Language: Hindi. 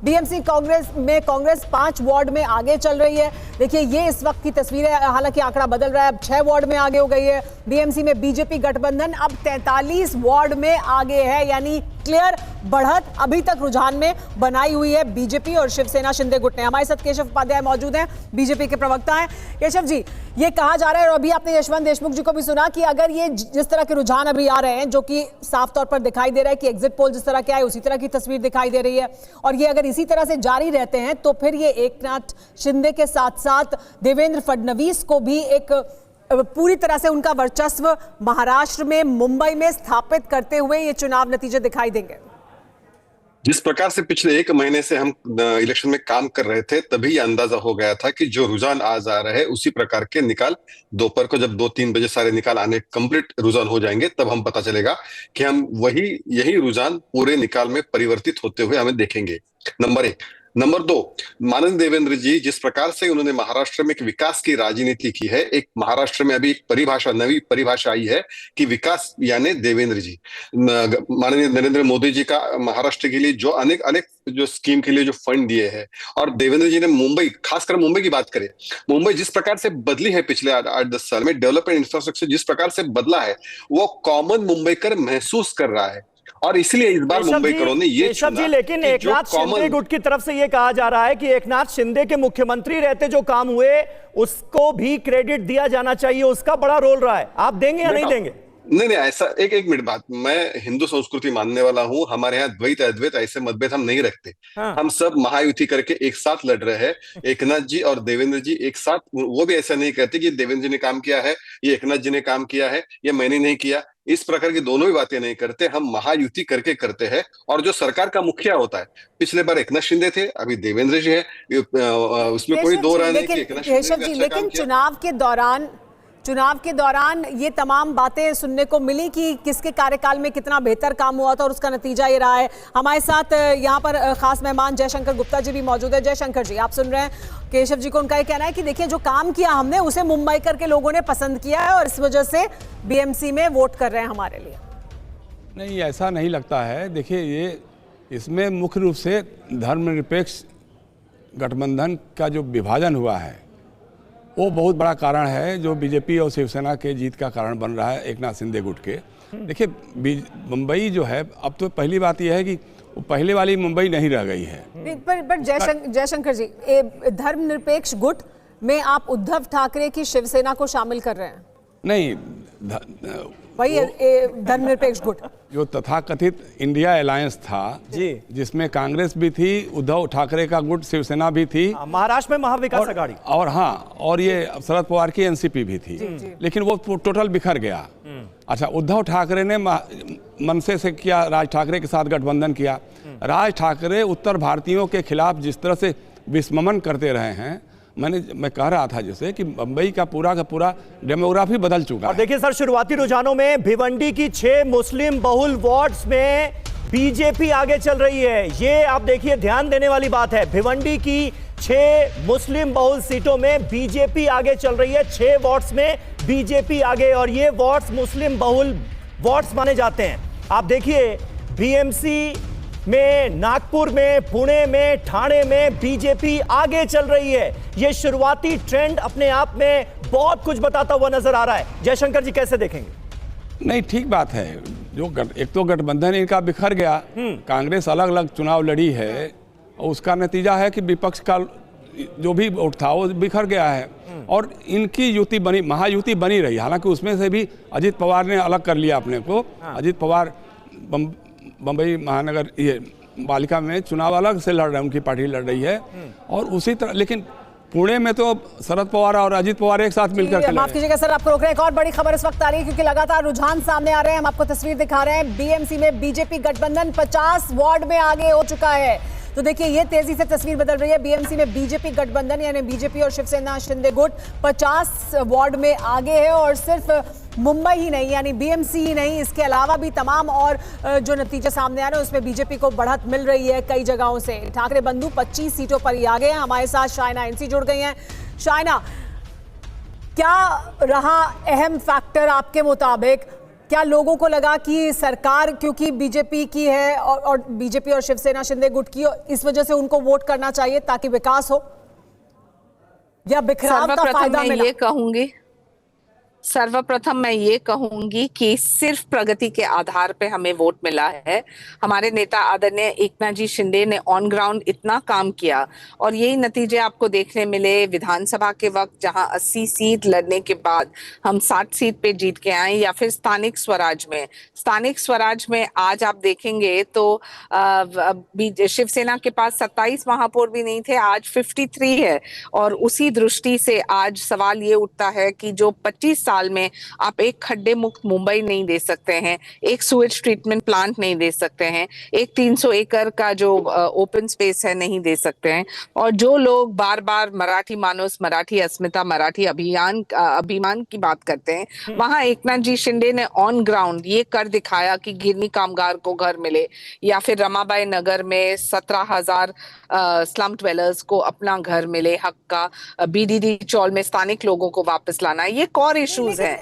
बीएमसी कांग्रेस 5 वार्ड में आगे चल रही है। देखिए ये इस वक्त की तस्वीर है, हालांकि आंकड़ा बदल रहा है, अब 6 वार्ड में आगे हो गई है। बीएमसी में बीजेपी गठबंधन अब 43 वार्ड में आगे है, यानी क्लियर बढ़त अभी तक रुझान में बनाई हुई है बीजेपी और शिवसेना शिंदे गुट ने। हमारे साथ केशव उपाध्याय मौजूद हैं, बीजेपी के प्रवक्ता हैं। केशव जी, ये कहा जा रहा है और अभी आपने यशवंत देशमुख जी को भी सुना कि अगर ये जिस तरह के रुझान अभी आ रहे हैं, जो कि साफ तौर पर दिखाई दे रहा है कि एग्जिट पोल जिस तरह के आए उसी तरह की तस्वीर दिखाई दे रही है, और ये अगर इसी तरह से जारी रहते हैं तो फिर ये एकनाथ शिंदे के साथ साथ देवेंद्र फडणवीस को भी एक पूरी तरह से उनका वर्चस्व महाराष्ट्र में, मुंबई में स्थापित करते हुए ये चुनाव नतीजे दिखाई देंगे। जिस प्रकार से पिछले 1 महीने से हम इलेक्शन में काम कर रहे थे, तभी यह अंदाजा हो गया था कि जो रुझान आज आ रहे हैं उसी प्रकार के निकाल दोपहर को जब 2-3 बजे सारे निकाल आने कंप्लीट रुझान हो जाएंगे, तब हम पता चलेगा कि हम यही रुझान पूरे निकाल में परिवर्तित होते हुए हमें देखेंगे। नंबर 1। नंबर 2, माननीय देवेंद्र जी जिस प्रकार से उन्होंने महाराष्ट्र में एक विकास की राजनीति की है, एक महाराष्ट्र में अभी एक नवी परिभाषा आई है कि विकास यानी देवेंद्र जी, माननीय नरेंद्र मोदी जी का महाराष्ट्र के लिए जो अनेक जो स्कीम के लिए जो फंड दिए हैं, और देवेंद्र जी ने मुंबई, खासकर मुंबई की बात करें, मुंबई जिस प्रकार से बदली है पिछले 8-10 साल में, डेवलपमेंट इंफ्रास्ट्रक्चर जिस प्रकार से बदला है, वो कॉमन मुंबईकर महसूस कर रहा है। और इसलिए इस बार मुंबईकरों ने ये चुना। लेकिन एकनाथ शिंदे गुट की तरफ से ये कहा जा रहा है कि एकनाथ शिंदे के मुख्यमंत्री रहते जो काम हुए उसको भी क्रेडिट दिया जाना चाहिए, उसका बड़ा रोल रहा है। आप देंगे या नहीं देंगे? नहीं, ऐसा एक मिनट बात, मैं हिंदू संस्कृति मानने वाला हूँ, हमारे यहाँ द्वैत अद्वैत ऐसे मतभेद हम नहीं रखते। हाँ। हम सब महायुति करके एक साथ लड़ रहे हैं। एकनाथ जी और देवेंद्र जी एक साथ, वो भी ऐसा नहीं कहते कि देवेंद्र जी ने काम किया है, ये एकनाथ जी ने काम किया है, ये मैंने नहीं किया, इस प्रकार की दोनों ही बातें नहीं करते। हम महायुति करके करते हैं, और जो सरकार का मुखिया होता है, पिछले बार एकनाथ शिंदे थे, अभी देवेंद्र जी है, उसमें कोई दो राय नहीं कि एकनाथ शिंदे। लेकिन चुनाव के दौरान ये तमाम बातें सुनने को मिली कि किसके कार्यकाल में कितना बेहतर काम हुआ था, और उसका नतीजा ये रहा है। हमारे साथ यहाँ पर खास मेहमान जयशंकर गुप्ता जी भी मौजूद है। जयशंकर जी, आप सुन रहे हैं केशव जी को, उनका ये कहना है कि देखिए जो काम किया हमने उसे मुंबई करके लोगों ने पसंद किया है और इस वजह से बीएमसी में वोट कर रहे हैं हमारे लिए। नहीं, ऐसा नहीं लगता है। देखिए, ये इसमें मुख्य रूप से धर्मनिरपेक्ष गठबंधन का जो विभाजन हुआ है वो बहुत बड़ा कारण है, जो बीजेपी और शिवसेना के जीत का कारण बन रहा है एकनाथ शिंदे गुट के। देखिए, मुंबई जो है, अब तो पहली बात यह है कि वो पहले वाली मुंबई नहीं रह गई है। पर जयशंकर जी, धर्मनिरपेक्ष गुट में आप उद्धव ठाकरे की शिवसेना को शामिल कर रहे हैं? नहीं, वही धर्मनिरपेक्ष गुट जो तथाकथित इंडिया अलायंस था जी, जिसमें कांग्रेस भी थी, उद्धव ठाकरे का गुट शिवसेना भी थी, महाराष्ट्र में महाविकास अघाड़ी, और हाँ, और ये शरद पवार की एनसीपी भी थी। लेकिन वो टोटल बिखर गया। अच्छा, उद्धव ठाकरे ने मनसे से किया, राज ठाकरे के साथ गठबंधन किया। राज ठाकरे उत्तर भारतीयों के खिलाफ जिस तरह से विस्मरण करते रहे हैं, मैं कह रहा था जैसे कि मुंबई का पूरा डेमोग्राफी बदल चुका है। और देखिए सर, शुरुआती रुझानों में भिवंडी की 6 मुस्लिम बहुल वार्ड्स में बीजेपी आगे चल रही है। ये आप देखिए, ध्यान देने वाली बात है। भिवंडी की 6 मुस्लिम बहुल सीटों में बीजेपी आगे चल रही है, 6 वार्ड्स में बीजेपी आगे, और ये वार्ड्स मुस्लिम बहुल वार्ड्स माने जाते हैं। आप देखिए, बीएमसी में, नागपुर में, पुणे में, ठाणे में बीजेपी आगे चल रही है। ये शुरुआती ट्रेंड अपने आप में बहुत कुछ बताता हुआ नजर आ रहा है। जयशंकर जी, कैसे देखेंगे? नहीं, ठीक बात है। जो एक तो गठबंधन इनका बिखर गया, कांग्रेस अलग अलग चुनाव लड़ी है, और उसका नतीजा है कि विपक्ष का जो भी वोट था वो बिखर गया है, और इनकी युति बनी, महायुति बनी रही। हालांकि उसमें से भी अजित पवार ने अलग कर लिया अपने को। अजित पवार बम्बई महानगर ये पालिका में चुनाव अलग से लड़ रहे हैं, उनकी पार्टी लड़ रही है, और उसी तरह, लेकिन पुणे में तो शरद पवार और अजित पवार एक साथ मिलकर। माफ कीजिएगा सर, आपको रोक रहे हैं। एक और बड़ी खबर इस वक्त आ रही है, क्योंकि लगातार रुझान सामने आ रहे हैं। हम आपको तस्वीर दिखा रहे हैं। बीएमसी में बीजेपी गठबंधन 50 वार्ड में आगे हो चुका है। तो देखिए, ये तेजी से तस्वीर बदल रही है। बीएमसी में बीजेपी गठबंधन यानी बीजेपी और शिवसेना शिंदे गुट 50 वार्ड में आगे है, और सिर्फ मुंबई ही नहीं, यानी बीएमसी ही नहीं, इसके अलावा भी तमाम और जो नतीजे सामने आ रहे हैं उसमें बीजेपी को बढ़त मिल रही है कई जगहों से। ठाकरे बंधु 25 सीटों पर ही आगे हैं। हमारे साथ शाइना एनसी जुड़ गई हैं। शाइना, क्या रहा अहम फैक्टर आपके मुताबिक क्या लोगों को लगा कि सरकार क्योंकि बीजेपी की है और बीजेपी और शिवसेना शिंदे गुट की, इस वजह से उनको वोट करना चाहिए ताकि विकास हो, या बिखराव का फायदा मिला? सर्वप्रथम मैं ये कहूंगी कि सिर्फ प्रगति के आधार पे हमें वोट मिला है। हमारे नेता आदरणीय एकनाथ जी शिंदे ने ऑन ग्राउंड इतना काम किया और यही नतीजे आपको देखने मिले विधानसभा के वक्त, जहां 80 सीट लड़ने के बाद हम 60 सीट पे जीत के आए, या फिर स्थानिक स्वराज में आज आप देखेंगे तो शिवसेना के पास 27 महापौर भी नहीं थे, आज 53 है। और उसी दृष्टि से आज सवाल ये उठता है कि जो 25 साल में आप एक खड्डे मुक्त मुंबई नहीं दे सकते हैं, एक सुएज ट्रीटमेंट प्लांट नहीं दे सकते हैं, एक 300 एकड़ का जो ओपन स्पेस है नहीं दे सकते हैं, और जो लोग बार बार मराठी मानुस, मराठी अस्मिता, मराठी अभिमान की बात करते हैं, वहां एकनाथ जी शिंदे ने ऑन ग्राउंड ये कर दिखाया कि गिरनी कामगार को घर मिले, या फिर रमाबाई नगर में 17,000 स्लम ड्वेलर्स को अपना घर मिले हक का, बीडीडी चौल में स्थानिक लोगों को वापस लाना, ये कोर इश्यूज हैं।